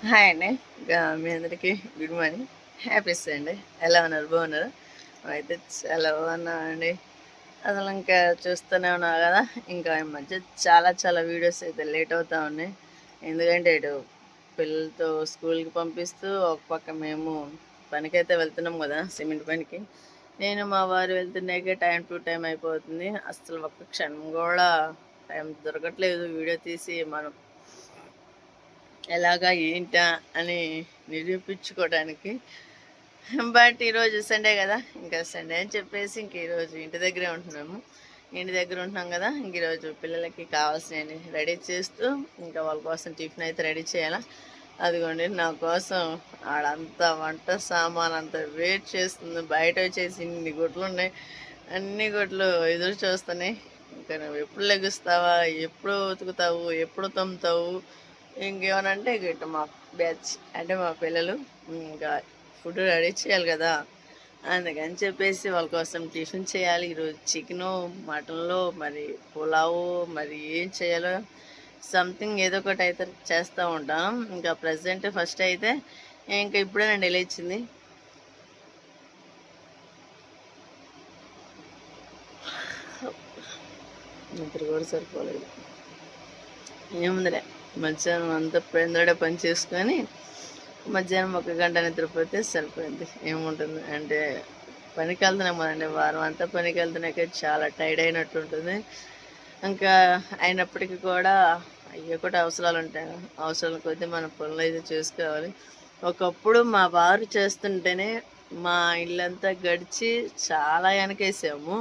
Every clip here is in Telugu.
హాయ్ అండి. మీ అందరికీ గుడ్ మార్నింగ్. Happy Sunday. ఎలా ఉన్నారు? బాగున్నారా? అయితే చాలా బాగున్నామండి. అసలు ఇంకా చూస్తూనే ఉన్నావు కదా, ఇంకా ఈ మధ్య చాలా చాలా వీడియోస్ అయితే లేట్ అవుతా ఉన్నాయి. ఎందుకంటే ఇటు పిల్లలతో స్కూల్కి పంపిస్తూ ఒక పక్క మేము పనికైతే వెళ్తున్నాం కదా, సిమెంట్ పనికి. నేను మా వారు వెళ్తున్నాకే టైం టు టైం అయిపోతుంది. అసలు ఒక్క క్షణం కూడా టైం దొరకట్లేదు వీడియో తీసి మనం ఎలాగా ఏంటా అని నిరూపించుకోవడానికి. బట్ ఈరోజు సండే కదా, ఇంకా సండే అని చెప్పేసి ఇంక ఈరోజు ఇంటి దగ్గరే ఉంటున్నాము. ఇంటి దగ్గర ఉంటున్నాం కదా, ఇంక ఈరోజు పిల్లలకి కావాల్సినవి రెడీ చేస్తూ ఇంకా వాళ్ళ కోసం టిఫిన్ అయితే రెడీ చేయాలా. అదిగోండి నా కోసం ఆడంతా వంట సామాన్ అంతా వెయిట్ చేస్తుంది. బయట వచ్చేసి ఇన్ని గుడ్లు ఉన్నాయి, అన్ని గుడ్లు ఎదురు చూస్తున్నాయి. ఇంకా నువ్వు ఎప్పుడు లెగుస్తావా, ఎప్పుడు ఉతుకుతావు, ఎప్పుడు తమ్ముతావు, ఇంకేమనంటే ఇటు మా బ్యాచ్ అంటే మా పిల్లలు ఇంకా ఫుడ్ రెడీ చేయాలి కదా, అందుకని చెప్పేసి వాళ్ళ కోసం టిఫిన్ చేయాలి. ఈరోజు చికెను, మటన్లో మరి పులావు, మరి ఏం చేయాలో సంథింగ్ ఏదో ఒకటి అయితే చేస్తూ ఉంటాం. ఇంకా ప్రజెంట్ ఫస్ట్ అయితే ఇంకా ఇప్పుడే నేను లేచింది. నిద్ర కూడా సరిపోలేదు. ఏముందిలే, మధ్యాహ్నం అంతా పెందడే పని చేసుకొని మధ్యాహ్నం 1 గంట నిద్రపోతే సరిపోయింది. ఏముంటుంది అంటే పనికి వెళ్తున్నాం కదండి, వారం అంతా పనికి వెళ్తున్నాక చాలా టైర్డ్ అయినట్టు ఉంటుంది. ఇంకా అయినప్పటికీ కూడా అయ్యో కూడా అవసరాలు ఉంటాయి. అవసరాల కొద్దీ మన పనులు అయితే చేసుకోవాలి. ఒకప్పుడు మా వారు చేస్తుంటేనే మా ఇల్లంతా గడిచి చాలా వెనకేసాము.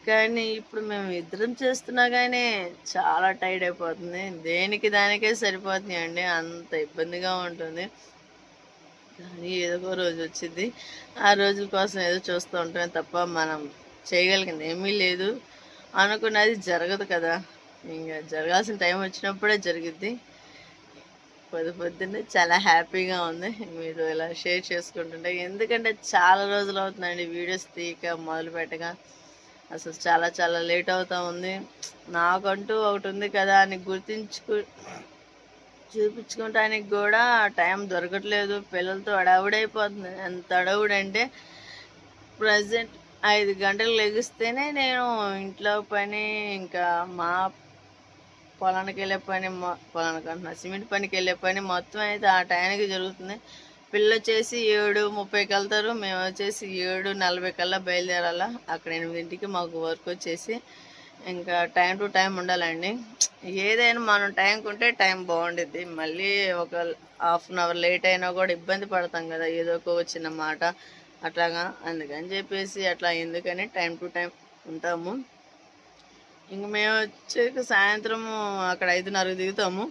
కానీ ఇప్పుడు మేము ఇద్దరం చేస్తున్నా కానీ చాలా టైర్డ్ అయిపోతుంది. దేనికి దానికే సరిపోతున్నాయండి, అంత ఇబ్బందిగా ఉంటుంది. కానీ ఏదో ఒక రోజు వచ్చింది, ఆ రోజుల కోసం ఏదో చూస్తూ ఉంటామే తప్ప మనం చేయగలిగింది ఏమీ లేదు. అనుకున్నది జరగదు కదా, ఇంకా జరగాల్సిన టైం వచ్చినప్పుడే జరిగిద్ది. పొద్దున్నే చాలా హ్యాపీగా ఉంది మీరు ఇలా షేర్ చేసుకుంటుంటే. ఎందుకంటే చాలా రోజులు అవుతుందండి వీడియోస్ తీయక మొదలు పెట్టగా. అసలు చాలా చాలా లేట్ అవుతా ఉంది. నాకంటూ ఒకటి ఉంది కదా అని చూపించుకోవటానికి కూడా టైం దొరకట్లేదు. పిల్లలతో అడావుడైపోతుంది. ఎంత అడావుడంటే ప్రజెంట్ 5 గంటలకు లెగిస్తేనే నేను ఇంట్లో పని, ఇంకా మా పొలానికి వెళ్ళే పని, పొలానికి అంటున్నా సిమెంట్ పనికి వెళ్ళే పని మొత్తం అయితే ఆ టైంకి జరుగుతుంది. పిల్లలు వచ్చేసి 7:30కి వెళ్తారు, మేము వచ్చేసి 7:40 కల్లా బయలుదేరాలా. అక్కడ 8ంటికి మాకు వర్క్ వచ్చేసి ఇంకా టైం టు టైం ఉండాలండి. ఏదైనా మనం టైంకి ఉంటే టైం బాగుండిద్ది. మళ్ళీ ఒక హాఫ్ అన్ అవర్ లేట్ అయినా కూడా ఇబ్బంది పడతాం కదా, ఏదో ఒక చిన్న మాట అట్లాగా. అందుకని చెప్పేసి అట్లా ఎందుకని టైం టు టైం ఉంటాము. ఇంక మేము వచ్చేసి సాయంత్రము అక్కడ 5:30కి దిగుతాము.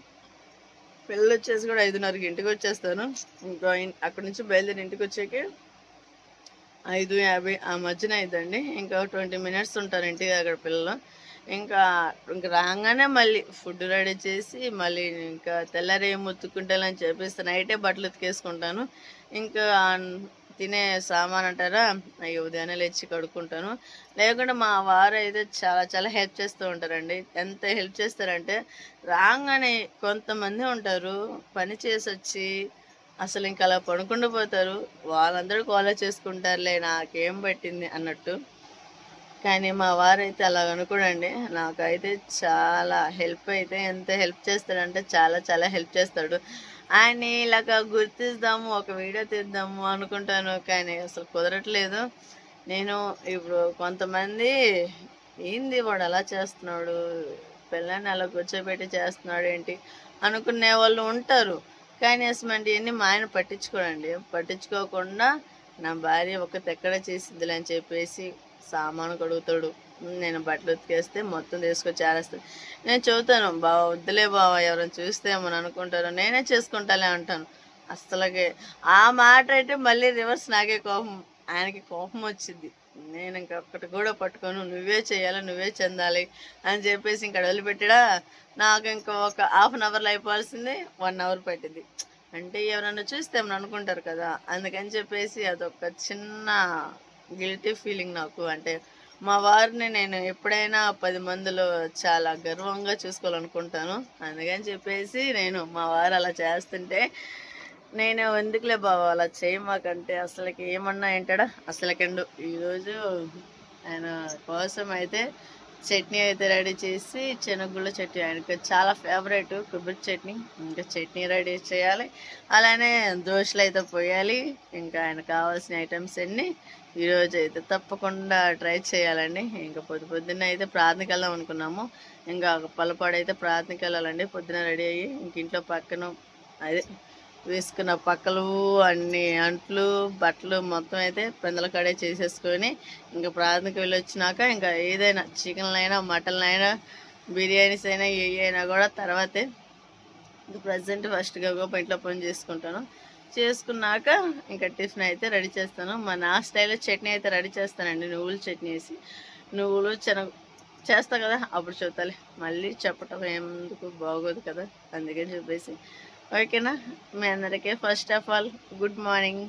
పిల్లలు వచ్చేసి కూడా 5:30కి ఇంటికి వచ్చేస్తాను. ఇంకా అక్కడ నుంచి బయలుదేరి ఇంటికి వచ్చేకి 5:50 ఆ మధ్యన అయిద్దండి. ఇంకా 20 మినిట్స్ ఉంటారు ఇంటికి అక్కడ పిల్లలు. ఇంకా రాగానే మళ్ళీ ఫుడ్ రెడీ చేసి మళ్ళీ ఇంకా తెల్లారి ఏం ఉతుక్కుంటానని చెప్పేసి నైటే బట్టలు ఉతికేసుకుంటాను. ఇంకా తినే సామాన్ అంటారా, అవి ఉదయాన్నే లేచి కడుక్కుంటాను. లేకుంటే మా వారు అయితే చాలా చాలా హెల్ప్ చేస్తూ ఉంటారండి. ఎంత హెల్ప్ చేస్తారంటే రాగానే కొంతమంది ఉంటారు పని చేసి వచ్చి అసలు ఇంకా అలా పడుకుంటూ పోతారు. వాళ్ళందరూ గోల చేసుకుంటారులే నాకేం పట్టింది అన్నట్టు. కానీ మా వారైతే అలా అనుకోడండి. నాకైతే చాలా హెల్ప్ అయితే ఎంత హెల్ప్ చేస్తాడంటే చాలా చాలా హెల్ప్ చేస్తాడు. ఆయన్ని ఇలాగ గుర్తిద్దాము, ఒక వీడియో తీద్దాము అనుకుంటాను కానీ అసలు కుదరట్లేదు. నేను ఇప్పుడు కొంతమంది ఏంది వాడు అలా చేస్తున్నాడు, పిల్లని అలా కూర్చోబెట్టి చేస్తున్నాడు ఏంటి అనుకునే వాళ్ళు ఉంటారు. కానీ అసలు మా ఆయన పట్టించుకోడండి. పట్టించుకోకుండా నా భార్య ఒకటి ఎక్కడ చేసిద్దిలే అని చెప్పేసి సామాను కడుగుతాడు. నేను బట్టలు ఉతికేస్తే మొత్తం తీసుకొచ్చి ఆరేస్తాడు. నేను చెబుతాను, బావ వద్దులే బావ, ఎవరైనా చూస్తే ఏమని అనుకుంటారో, నేనే చేసుకుంటాలే అంటాను. అస్సలకే ఆ మాట అయితే మళ్ళీ రివర్స్ నాకే కోపం. ఆయనకి కోపం వచ్చింది. నేను ఇంకొకటి కూడా పట్టుకోను, నువ్వే చేయాలి, నువ్వే చెందాలి అని చెప్పేసి ఇంకా వదిలిపెట్టడా. నాకు ఇంకా ఒక హాఫ్ అన్ అవర్లో అయిపోవాల్సింది 1 అవర్ పట్టింది. అంటే ఎవరన్నా చూస్తే ఏమని అనుకుంటారు కదా, అందుకని చెప్పేసి అదొక చిన్న గిల్టీ ఫీలింగ్ నాకు. అంటే మా వారిని నేను ఎప్పుడైనా 10 మందిలో చాలా గర్వంగా చూసుకోవాలనుకుంటాను. అందుకని చెప్పేసి నేను మా వారు అలా చేస్తుంటే నేను ఎందుకులే బావ అలా చేయమాకంటే అసలుకి ఏమన్నా ఏంటాడా అసలుకండు. ఈరోజు ఆయన కోసం అయితే చట్నీ అయితే రెడీ చేసి శనగగుళ్ళ చట్నీ ఆయనకి చాలా ఫేవరెట్ కొబ్బరి చట్నీ. ఇంకా చట్నీ రెడీ చేయాలి, అలానే దోశలు అయితే పోయాలి. ఇంకా ఆయన కావాల్సిన ఐటమ్స్ అన్నీ ఈరోజు అయితే తప్పకుండా ట్రై చేయాలండి. ఇంకా పొద్దున్న అయితే ప్రార్థనకి వెళ్దాం అనుకున్నాము. ఇంకా పలపాడు అయితే ప్రార్థనకి వెళ్ళాలండి. పొద్దున రెడీ అయ్యి ఇంక ఇంట్లో పక్కన అదే వేసుకున్న పక్కలు అన్ని అంట్లు బట్టలు మొత్తం అయితే పెందల కాడే చేసేసుకొని ఇంకా ప్రార్థనకి వెళ్ళి వచ్చినాక ఇంకా ఏదైనా చికెన్లు అయినా మటన్లు అయినా బిర్యానీస్ అయినా ఏ అయినా కూడా తర్వాతే. ప్రజెంట్ ఫస్ట్గా ఇంట్లో పని చేసుకుంటాను. చేసుకున్నాక ఇంకా టిఫిన్ అయితే రెడీ చేస్తాను. నా స్టైల్లో చట్నీ అయితే రెడీ చేస్తానండి. నువ్వుల చట్నీ వేసి నువ్వులు శనగ చేస్తా కదా, అప్పుడు చెప్తాలే. మళ్ళీ చెప్పటం ఎందుకు బాగోదు కదా, అందుకని చెప్పేసి. ఓకేనా, మీ అందరికీ first of all good morning.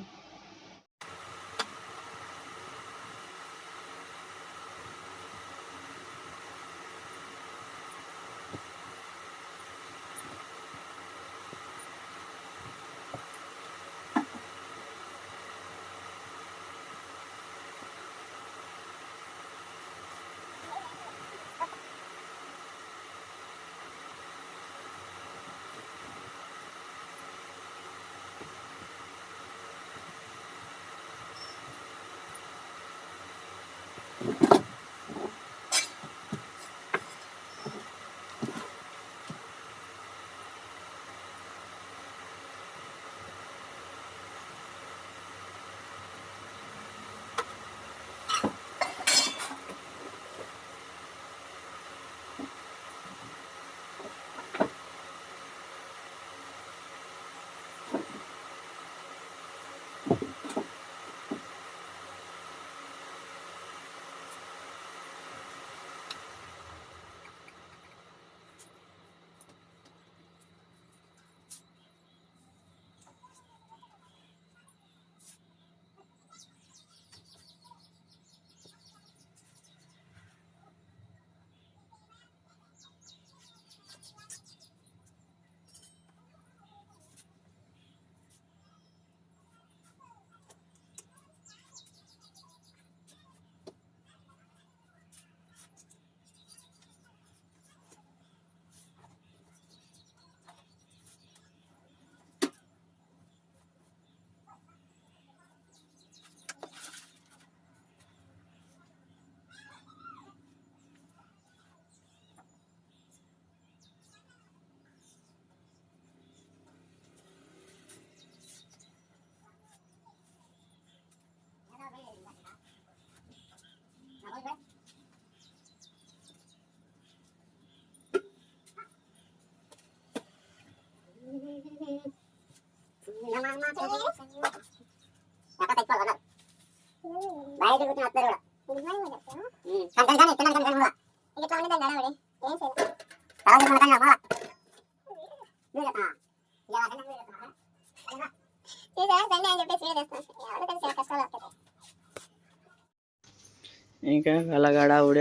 ఇంకా అలాగ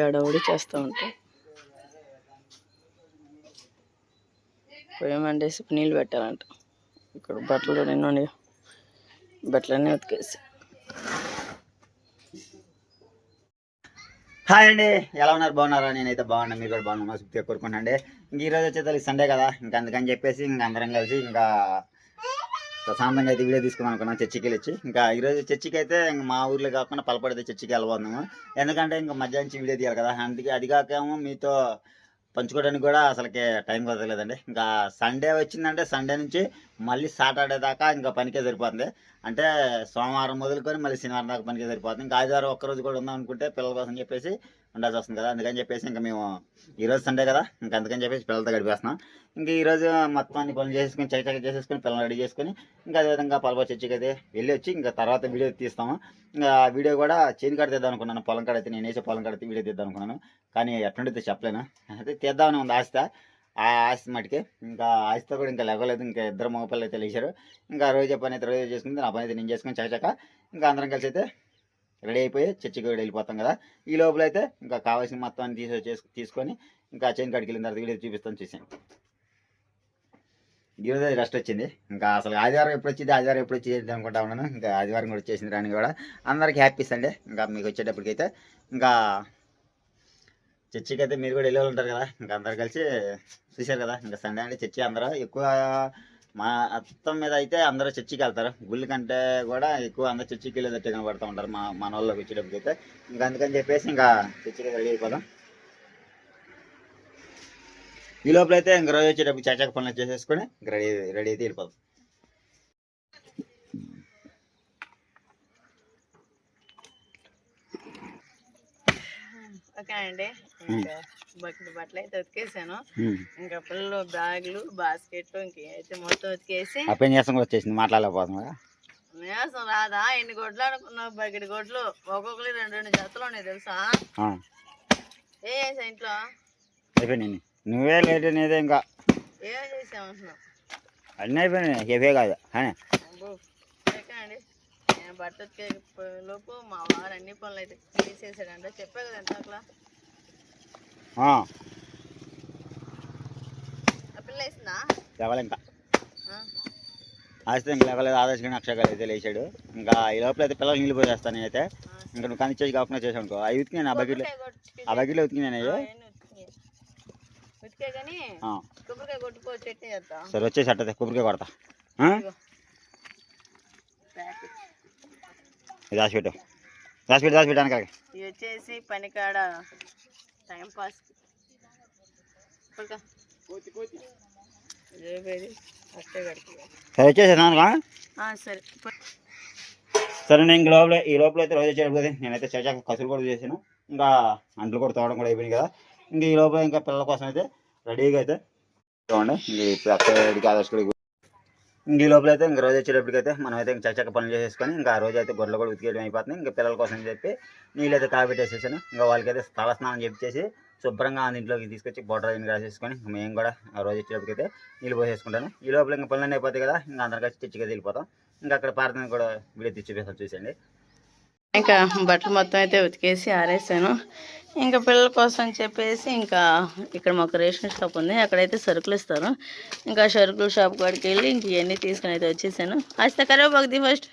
అడవుడి చేస్తూ ఉంటాం. పోయమంటేసి నీళ్ళు పెట్టాలంట. ఇక్కడ బట్టలు నిన్న బట్టలన్నీ ఉతికేసి. హాయ్ అండి, ఎలా ఉన్నారు? బాగున్నారా? నేనైతే బాగున్నా, మీరు కూడా బాగున్నా మనసుగా కోరుకుంటాండి. ఇంక ఈరోజు వచ్చేది సండే కదా, ఇంకా అందుకని చెప్పేసి ఇంకా అందరం కలిసి ఇంకా ప్రశాంతంగా అయితే వీడియో తీసుకున్నాం అనుకున్నాం. చర్చికి వెళ్ళి ఇంకా ఈరోజు చర్చికి అయితే మా ఊర్లో కాకుండా పలపడితే చర్చికి వెళ్ళబోతున్నాము. ఎందుకంటే ఇంకా మధ్యాహ్నం వీడియో తీయాలి కదా, అందుకే అది కాకేమో మీతో పంచుకోవడానికి కూడా అసలుకి టైం కుదరలేదండి. ఇంకా సండే వచ్చిందంటే సండే నుంచి మళ్ళీ సాటర్డే దాకా ఇంకా పనికే సరిపోతుంది. అంటే సోమవారం మొదలుకొని మళ్ళీ శనివారం దాకా పనికే సరిపోతుంది. ఇంకా ఆదివారం ఒక్కరోజు కూడా ఉందాం అనుకుంటే పిల్లల కోసం చెప్పేసి ఉండాల్సి వస్తుంది కదా, అందుకని చెప్పేసి ఇంకా మేము ఈరోజు సండే కదా ఇంకా అందుకని చెప్పేసి పిల్లలతో గడిపేస్తున్నాం. ఇంకా ఈరోజు మొత్తం అన్ని పనులు చేసుకుని చక్కగా చేసేసుకొని పిల్లలు రెడీ చేసుకొని ఇంకా అదేవిధంగా పలప చర్చికి అయితే వెళ్ళి వచ్చి ఇంకా తర్వాత వీడియో తీస్తాము. ఇంకా వీడియో కూడా చేను కాడ తీద్దాం అనుకున్నాను. పొలం కాడ అయితే నేను వేసే పొలం కాడ వీడియో తీద్దాం అనుకున్నాను, కానీ ఎట్లుండితే చెప్పలేను. అయితే తీద్దామని ఉంది ఆశ. ఆ ఆశ మటుకి ఇంకా ఆశతో కూడా ఇంకా లేవలేదు. ఇంకా ఇద్దరు మగపిల్లలు అయితే లేచారు. ఇంకా రోజు పని అయితే రోజు చేసుకుంటే నా పని అయితే నేను చేసుకుని చకచక ఇంకా అందరం కలిసి అయితే రెడీ అయిపోయి చర్చికి కూడా వెళ్ళిపోతాం కదా. ఈ లోపల అయితే ఇంకా కావాల్సిన మొత్తం అన్ని తీసుకొని ఇంకా చైన్ కాడికి వెళ్ళిన తర్వాత వీడియో చూపిస్తాను, చూసాను. ఈరోజు రెస్ట్ వచ్చింది. ఇంకా అసలు ఆదివారం ఎప్పుడు వచ్చింది అనుకుంటా ఉన్నాను. ఇంకా ఆదివారం కూడా వచ్చేసింది రాని కూడా. అందరికి హ్యాపీ సండే. ఇంకా మీకు వచ్చేటప్పటికైతే ఇంకా చర్చికి అయితే మీరు కూడా వెళ్ళి ఉంటారు కదా, ఇంకా అందరు కలిసి చూశారు కదా. ఇంకా సండే అంటే చర్చి అందరూ ఎక్కువ మా మొత్తం మీద అయితే అందరూ చర్చికి వెళ్తారు. గుళ్ళు కంటే కూడా ఎక్కువ అందరూ చర్చికి వెళ్ళేటట్టు కనబడుతూ ఉంటారు మన వాళ్ళకి వచ్చేటప్పటికైతే. ఇంకా అందుకని చెప్పేసి ఇంకా చర్చికి రెడీ అయిపోదాం. ఈ లోపల అయితే ఇంక రోజు వచ్చేటప్పుడు చాచాక పనులు చేసేసుకొని ఇంక రెడీ అయితే వెళ్ళిపోదాం. ఓకే అండి, ఇంకా బట్టలు అయితే ఉతికేసాను. ఇంకా పిల్లలు బ్యాగులు బాస్కెట్ ఇంకైతే మొత్తం ఉతికేసి అప్పుడు నీరసం కూడా వచ్చేసింది, మాట్లాడలేకపోతున్నా. నీరసం రాదా? ఎన్ని గొడ్లు అనుకున్నావు? బకెట్ గొడ్లు ఒక్కొక్కరు 2 జతలు ఉన్నాయి తెలుసా? ఏ చేసా ఇంట్లో? అయిపోయినాయి. నువ్వే లేట్ అనేది ఇంకా ఏం చేసామంటున్నావు? అన్నీ అయిపోయినాయి, హెవీ కాదు. ఓకే అండి, నేను బట్ట ఉతికే లోపు మా వారు అన్ని పనులు అయితే తీసేసాడంటే చెప్పా కదా ఎంత అట్లా. ఆ పిల్ల వేసిందా? లేవాలి ఇంకా ఆస్తే ఇంకా లేవలేదు. ఆదర్శంగా అక్షరాలు అయితే లేచాడు. ఇంకా ఈ లోపల అయితే పిల్లలు నీళ్ళు పోసేస్తాను నేనైతే. ఇంకా నువ్వు కానీ చేసి కాకుండా చేసావు అనుకో, అవి ఉతికినాను. ఆ బకెట్లో ఉతికినాను అయ్యో. సరే వచ్చేసి అట్టదే కొబ్బరికాయ కొడతా. దాచిపెట్టు అనక ఇది వచ్చేసి పనికాడ టైం పాస్. సరే వచ్చేసాను. సరే సరే నేను ఈ లోపల అయితే రోజు వచ్చేటప్పుడు నేనైతే చేసాక కసులు కూడా చేసాను. ఇంకా అంట్లు కూడా తోవడం కూడా అయిపోయింది కదా. ఇంక ఈ లోపల ఇంకా పిల్లల కోసం అయితే రెడీగా అయితే చూడండి. ఇప్పుడు అక్కడికి ఆదర్శకుడికి ఇంక ఈ లోపల అయితే ఇంకా రోజు వచ్చేటప్పటికైతే మనం అయితే ఇంకా చచ్చక పనులు చేసేసుకొని ఇంకా రోజు అయితే గొడ్లు కూడా ఉతికేయడం అయిపోతుంది. ఇంకా పిల్లల కోసం చెప్పి నీళ్ళైతే కాబెట్టేసేసాను. ఇంకా వాళ్ళకైతే తలస్నానం చెప్పేసి శుభ్రంగా ఇంట్లోకి తీసుకొచ్చి బొట్ట రాసేసుకొని మేము కూడా ఆ రోజు వచ్చేటప్పటికైతే నీళ్ళు పోసేసుకుంటాను. ఈ లోపల ఇంకా పనులన్నీ అయిపోతాయి కదా, ఇంకా అందరికీ చర్చికి వెళ్ళిపోతాం. ఇంకా అక్కడ ప్రార్థన కూడా వీడియో తెచ్చిపోతాను చూసండి. ఇంకా బట్టలు మొత్తం అయితే ఉతికేసి ఆరేసాను. ఇంకా పిల్లల కోసం చెప్పేసి ఇంకా ఇక్కడ మాకు రేషన్ షాప్ ఉంది, అక్కడైతే సరుకులు ఇస్తారు. ఇంకా సరుకుల షాప్ కాడికి వెళ్ళి ఇంక ఇవన్నీ తీసుకుని అయితే వచ్చేసాను. ఆస్త కరివేపాకుది ఫస్ట్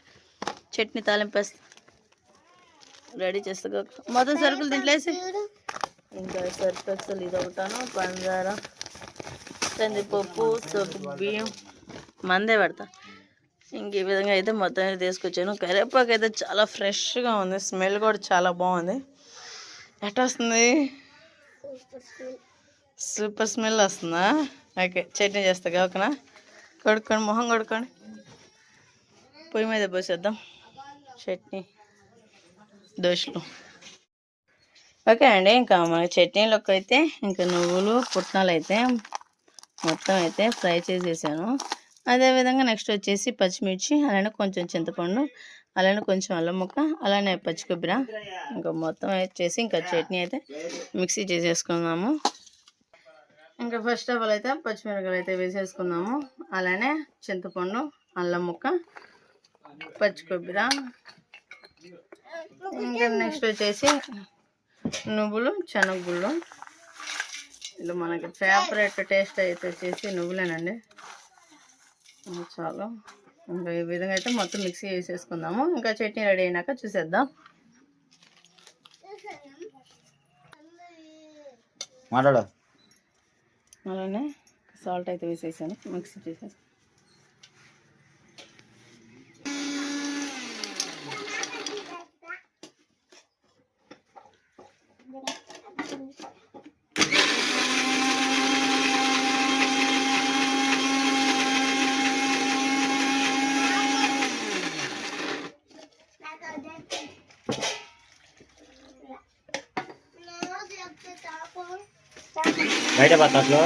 చట్నీ తాలింపేస్తా రెడీ చేస్తా. మొత్తం సరుకులు తింట్లేసి ఇంకా సరుకు ఇది ఒకటాను, పంచదార, కందిపప్పు, సొప్పు బియ్యం మందే పెడతా. ఇంక ఈ విధంగా అయితే మొత్తం తీసుకొచ్చాను. కరివేపాకు అయితే చాలా ఫ్రెష్గా ఉంది, స్మెల్ కూడా చాలా బాగుంది. ఎట్లా వస్తుంది? సూపర్ స్మెల్ వస్తుందా? ఓకే చట్నీ చేస్తా కాకనా. కొడుక్కొని మొహం కొడుక్కొని పొయ్యి మీద పోసేద్దాం చట్నీ దోశలు. ఓకే అండి, ఇంకా మన చట్నీలోకి అయితే ఇంకా నువ్వులు పుట్నాలు అయితే మొత్తం అయితే ఫ్రై చేసేసాను. అదేవిధంగా నెక్స్ట్ వచ్చేసి పచ్చిమిర్చి, అలానే కొంచెం చింతపండు, అలానే కొంచెం అల్లం ముక్క, అలానే పచ్చి కొబ్బరి, ఇంకా మొత్తం వచ్చేసి ఇంకా చట్నీ అయితే మిక్సీ చేసేసుకున్నాము. ఇంకా ఫస్ట్ ఆఫ్ ఆల్ అయితే పచ్చిమిరపకాయలు అయితే వేసేసుకున్నాము. అలానే చింతపండు, అల్లం ముక్క, పచ్చి కొబ్బరి, ఇంకా నెక్స్ట్ వచ్చేసి నువ్వులు, శనగగుళ్ళు. ఇలా మనకి ఫేవరెట్ టేస్ట్ అయితే వచ్చేసి నువ్వులేనండి. చాలు. ఇంకా ఈ విధంగా అయితే మొత్తం మిక్సీ వేసేసుకుందాము. ఇంకా చట్నీ రెడీ అయినాక చూసేద్దాం. అలానే సాల్ట్ అయితే వేసేసాను, మిక్సీ చేసేసి బయట పత్తాట్లో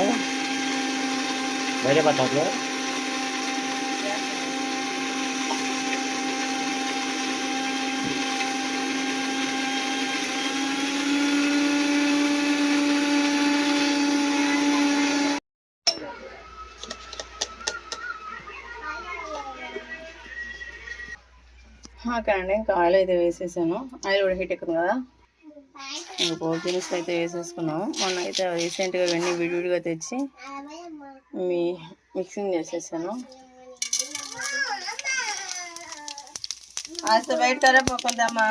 ఓకే అండి, ఇంకా ఆయిల్ అయితే వేసేసాను. ఆయిల్ కూడా హీట్ ఎక్కుతుంది కదా. ఇంకా పోటీస్ అయితే వేసేసుకున్నాము. మొన్న అయితే రీసెంట్గా ఇవన్నీ విడివిడిగా తెచ్చి మిక్సింగ్ చేసేసాను. आज तो वेट करे पकड़ामा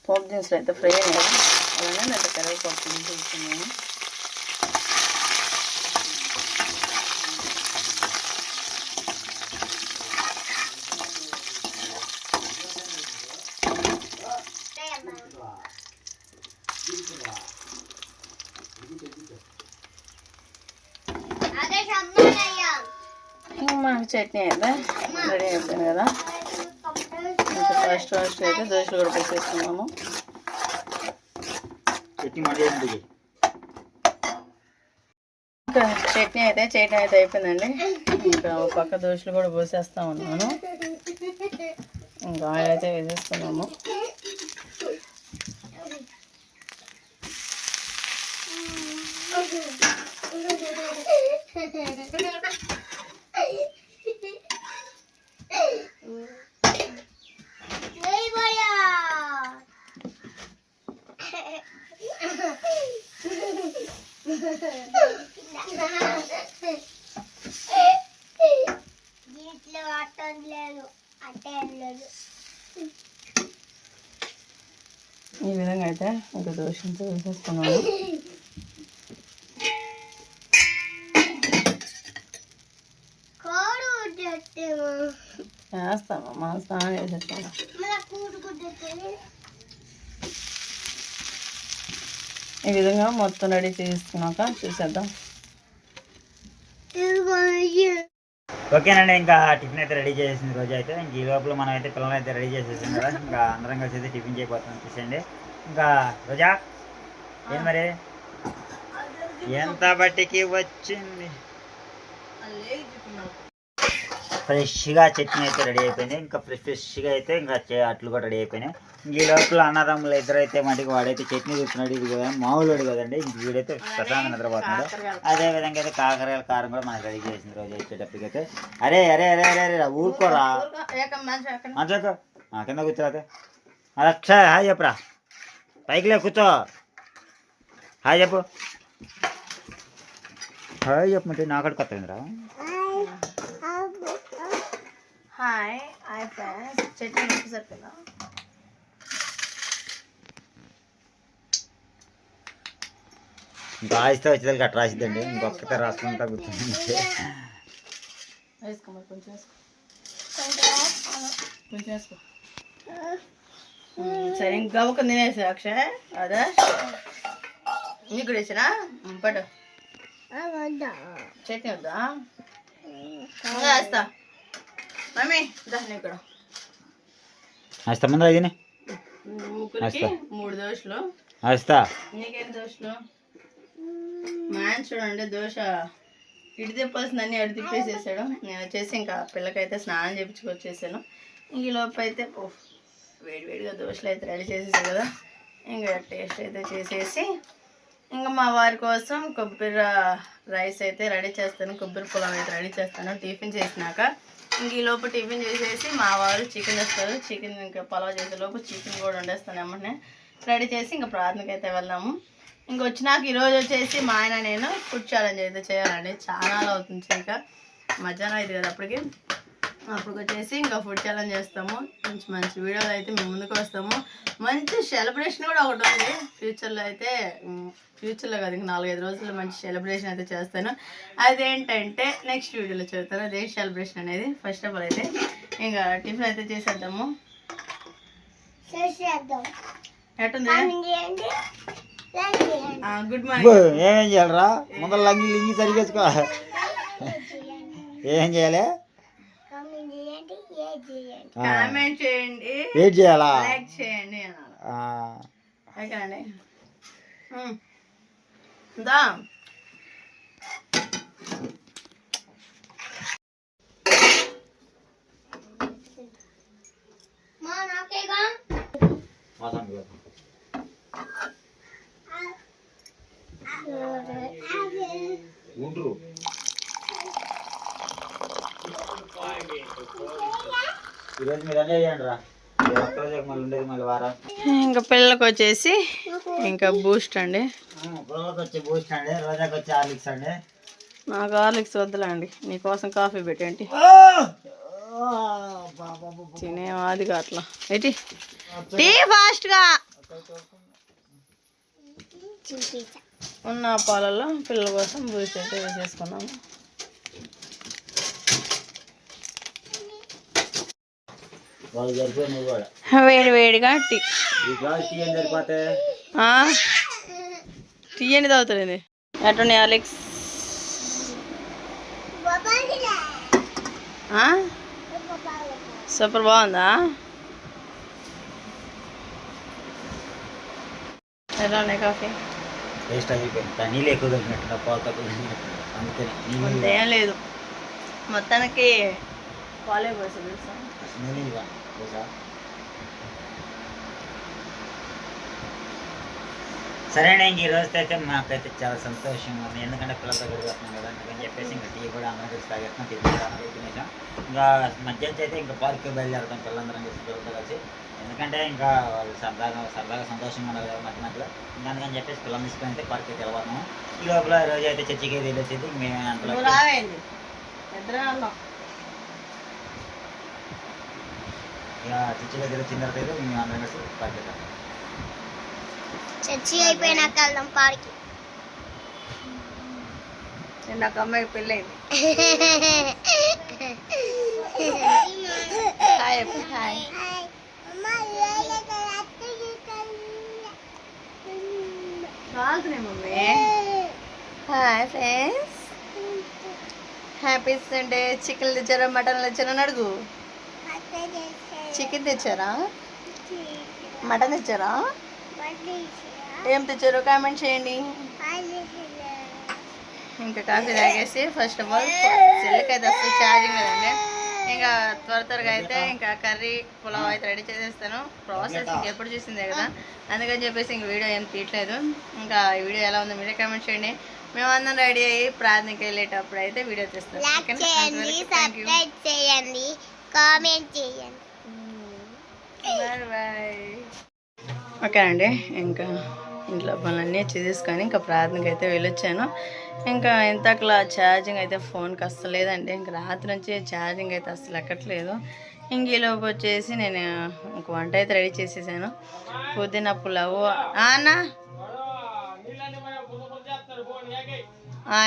పోపు దినుసులు అయితే ఫ్రై అయ్యాయి. అలానే నేను కరివేపాకు తీసుకున్నాను. మనకి చట్నీ అయితే రెడీ అయిపోయింది కదా. ఇంకా ఫస్ట్ అయితే దోశలు కూడా పెట్టేసుకున్నాము. ఇంకా చట్నీ అయితే అయిపోయిందండి. ఇంకా ఒక పక్క దోశలు కూడా పోసేస్తా ఉన్నాను. ఇంకా ఆయిల్ అయితే వేసేసుకున్నాము. ఈ విధంగా అయితే ఇంకా దోశతో వేసేసుకున్నాము. వేస్తామమ్మా, స్నానం చేసేస్తాను. ఈ విధంగా మొత్తం రెడీ చేసుకున్నాక చూసేద్దాం. ఓకేనండి, ఇంకా టిఫిన్ అయితే రెడీ చేసింది రోజు అయితే. ఇంక ఈ లోపల మనం అయితే పిల్లలు అయితే రెడీ చేసేసాం కదా. ఇంకా అందరం కలిసి అయితే టిఫిన్ చేయబోతున్నాం. చూసేయండి. ఇంకా రోజా ఏం మరి ఎంత బట్టికి వచ్చింది. ఫ్రెష్గా చట్నీ అయితే రెడీ అయిపోయింది. ఇంకా ఫ్రెష్గా అయితే ఇంకా అట్లు కూడా రెడీ అయిపోయినాయి. ఇంక ఈ లోపల అన్నదమ్ములు ఇద్దరు అయితే మటుకు వాడైతే చట్నీ చూస్తున్నాడు. ఇది కదా మామూలు కదండి. ఇంక వీడైతే ప్రశాంతంగా నిద్రపోతున్నాడు. అదేవిధంగా అయితే కాకరకాయల కారం కూడా మనకి రెడీ చేసింది రోజు వచ్చేటప్పటికైతే. అరే అరే అరే అరే అరే ఊరుకోరా, మంచోక కింద కూర్చోతే. అక్ష హాయ్ చెప్పురా, పైకి లే కూర్చో. హాయ్ చెప్పు, హాయ్ చెప్పమంటే నాకడ కొత్తరా. హాయ్ హాయ్ ఫ్రెండ్స్, చట్నీ సరిపోయిందా? ఇంకా ఆయిస్తే వచ్చేదానికి అట్లా రాసిద్దండి. ఇంకొకతే రాసుకుంటా కూర్చొని సరే ఇంకా గవ్వకు తినేసా అక్షయ్. అదా నీకు కూడా వేసినా పట్టు. చట్నీ వద్దా? వేస్తా మమ్మీ, దాన్ని ఇక్కడ వేస్తా ముందు అది ముగ్గురికి 3 దోశలు వేస్తా. నీకేం దోశలు? మ్యాన్ చూడండి, దోశ ఇటు తిప్పాల్సింది అన్నీ అటు తిప్పేసేసాడు. నేను వచ్చేసి ఇంకా పిల్లకైతే స్నానం చేయించుకొచ్చేసాను. ఈ లోపు అయితే వేడివేడిగా దోశలు అయితే రెడీ చేసేసాను కదా. ఇంకా టేస్ట్ అయితే చేసేసి ఇంకా మా వారి కోసం కొబ్బరి రైస్ అయితే రెడీ చేస్తాను. కొబ్బరి పొలం అయితే రెడీ చేస్తాను టిఫిన్ చేసినాక. ఇంక ఈ లోపు టిఫిన్ చేసేసి మా వారు చికెన్ వేస్తారు. చికెన్ ఇంకా పొలం చేసే లోపు చికెన్ కూడా వండేస్తాను ఏమంటే రెడీ చేసి ఇంకా ప్రార్థనకి అయితే వెళ్దాము. ఇంకొచ్చినాక ఈరోజు వచ్చేసి మా ఆయన నేను ఫుడ్ ఛాలెంజ్ అయితే చేయాలండి. చాలా అవుతుంది ఇంకా మధ్యాహ్నం అయింది కదా అప్పుడు వచ్చేసి ఇంకా ఫుడ్ ఛాలెంజ్ చేస్తాము. మంచి మంచి వీడియోలు అయితే మేము ముందుకు వస్తాము. మంచి సెలబ్రేషన్ కూడా ఒకటి ఉంది ఫ్యూచర్లో కాదు, ఇంకా 4-5 రోజుల్లో మంచి సెలబ్రేషన్ అయితే చేస్తాను. అదేంటంటే నెక్స్ట్ వీడియోలో చెప్తాను అదే సెలబ్రేషన్ అనేది. ఫస్ట్ ఆఫ్ ఆల్ అయితే ఇంకా టిఫిన్ అయితే చేసేద్దాము. ఎట్టుంది? Good morning. ఏమేం చేయాలరా? ముందర లింగి సరిగేసుకో. ఏం చేయాలి? కామెంట్ చేయండి, వెయిట్ చేయాలా, లైక్ చేయండి ఓకేనండి. దా ఈరోజు మీరు అన్నీ చేయండి రా. ఒక్కరోజు మళ్ళీ ఉండేది మళ్ళీ వారం. ఇంకా పిల్లలకు వచ్చేసి ఇంకా బూస్ట్ అండి. పిల్లలకు వచ్చి బూస్ట్ అండి, రోజాకి వచ్చి హార్లిక్స్ అండి. నాకు హార్లిక్స్ వద్దులేండి, నీకోసం కాఫీ పెట్టేంటి తినేవాది అట్లా ఏంటి టీ ఫాస్ట్గా ఉన్న పాలల్లో పిల్లల కోసం బూస్ట్ అయితే వేసేసుకున్నాము. వేడి వేడిగా టీ టీ అని తాగుతుంది. ఎట్లున్నాయి హార్లిక్స్? సూపర్ బాగుందా? ఎలా ఉన్నాయి కాఫీ? టేస్ట్ అయిపోయింది, నీళ్ళు ఎక్కువ దొరికినట్టు పాలు తక్కువ అందుకని అంతేం లేదు, మొత్తానికి పాలే పోసి తెలుసా. సరే అండి, ఇంక ఈ రోజుతో అయితే మాకైతే చాలా సంతోషంగా ఉంది. ఎందుకంటే పిల్లలతో గడిపేస్తున్నాం కదా, అందుకని చెప్పేసి ఇంకా టీ కూడా అందరం కలిసి తాగేస్తున్నాం, తినేసాం. ఇంకా మధ్యాహ్నం అయితే ఇంకా పార్క్కి బయలుదేరుతాం పిల్లలందరం కలిసి పిల్లలతో కలిసి. ఎందుకంటే ఇంకా వాళ్ళు సరదాగా సంతోషంగా ఉండాలి కదా మధ్య మధ్యలో. ఇంకా అందుకని చెప్పేసి పిల్లలు తీసుకొని అయితే పార్క్కి వెళ్ళిపోతున్నాము. ఈ లోపల రోజు అయితే చర్చికి వెళ్ళేసేది మేము అంతలో ఇక చర్చిలో వచ్చిన తర్వాత అయితే మేము అందరం కలిసి పార్క్ వెళ్తాం. చర్చి అయిపోయినాక వెళ్దాం పార్క్. నాకు అమ్మాయికి పెళ్ళైంది. Hi mummy. Hi friends, happy Sunday. Chicken తెచ్చారా మటన్ తెచ్చారా అని అడుగు. చికెన్ తెచ్చారా మటన్ తెచ్చారా ఏం తెచ్చారో కామెంట్ చేయండి. ఇంకా కాఫీ తాగేసి ఫస్ట్ ఆఫ్ ఆల్ సెల్కి అయితే వస్తుంది ఛార్జింగ్ కదండి. ఇంకా త్వరగా అయితే ఇంకా కర్రీ పులావ్ అయితే రెడీ చేసేస్తాను. ప్రాసెస్ ఇంకెప్పుడు చూసిందే కదా, అందుకని చెప్పేసి ఇంక వీడియో ఏం తీయట్లేదు. ఇంకా ఈ వీడియో ఎలా ఉందో మీరే కామెంట్ చేయండి. మేము అందరం రెడీ అయ్యి ప్రార్థనకి వెళ్ళేటప్పుడు అయితే వీడియో తీస్తాం. ఓకేనండి, ఇంకా ఇంట్లో పనులన్నీ చేసేసుకొని ఇంకా ప్రార్థనకి అయితే వెళ్ళొచ్చాను. ఇంకా ఇంతకలా ఛార్జింగ్ అయితే ఫోన్కి అస్సలు లేదండి. ఇంకా రాత్రి నుంచి ఛార్జింగ్ అయితే అస్సలు ఎక్కట్లేదు. ఇంక ఈలోపు వచ్చేసి నేను ఇంక వంట అయితే రెడీ చేసేసాను. పుదీనా పులావు అన్న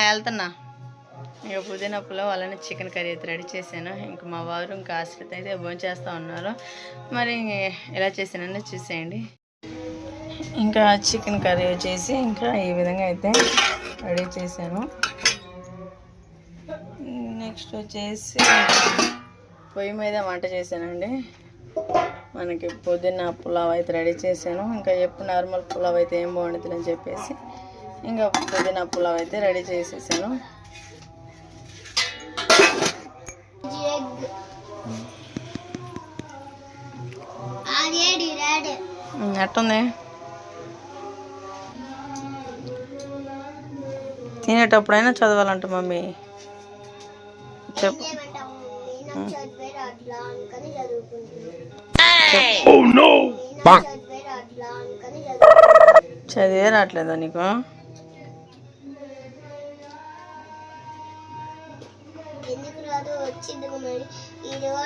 వెళ్తున్నా. ఇక పుదీనా పులావు అలానే చికెన్ కర్రీ అయితే రెడీ చేశాను. ఇంకా మా వారు ఇంకా ఆశ్రిత అయితే భోంచేస్తూ ఉన్నారు. మరి ఎలా చేశానని చూసేయండి. ఇంకా చికెన్ కర్రీ వచ్చేసి ఇంకా ఈ విధంగా అయితే రెడీ చేశాను. నెక్స్ట్ వచ్చేసి పొయ్యి మీద వంట చేశానండి. మనకి పుదీనా పులావ్ అయితే రెడీ చేశాను. ఇంకా ఎప్పుడు నార్మల్ పులావ్ అయితే ఏం బాగుంటుంది అని చెప్పేసి ఇంకా పుదీనా పులావ్ అయితే రెడీ చేసేసాను. ఎట్టుంది? తినేటప్పుడైనా చదవాలంట మమ్మీ. చెప్పు. చదివే రావట్లేదా నీకు?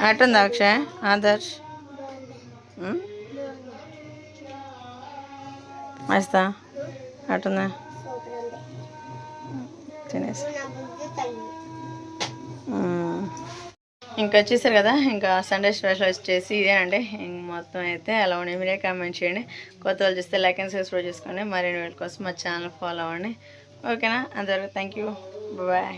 అట్టుందా అక్షయ్ ఆదర్శ్? మస్తా అట్టుందా? తినేసి ఇంకా వచ్చేసారు కదా. ఇంకా సండే స్పెషల్ వచ్చేసి ఇదే అండి. మొత్తం అయితే ఎలా ఉన్నాయి మీరే కామెంట్ చేయండి. కొత్త వాళ్ళు చూస్తే లైక్ అండ్ సబ్స్క్రైబ్ చేసుకోండి. మరిన్ని వీడియోల కోసం మా ఛానల్ ఫాలో అవ్వండి. ఓకేనా? అందరికీ థ్యాంక్ యూ, బాయ్.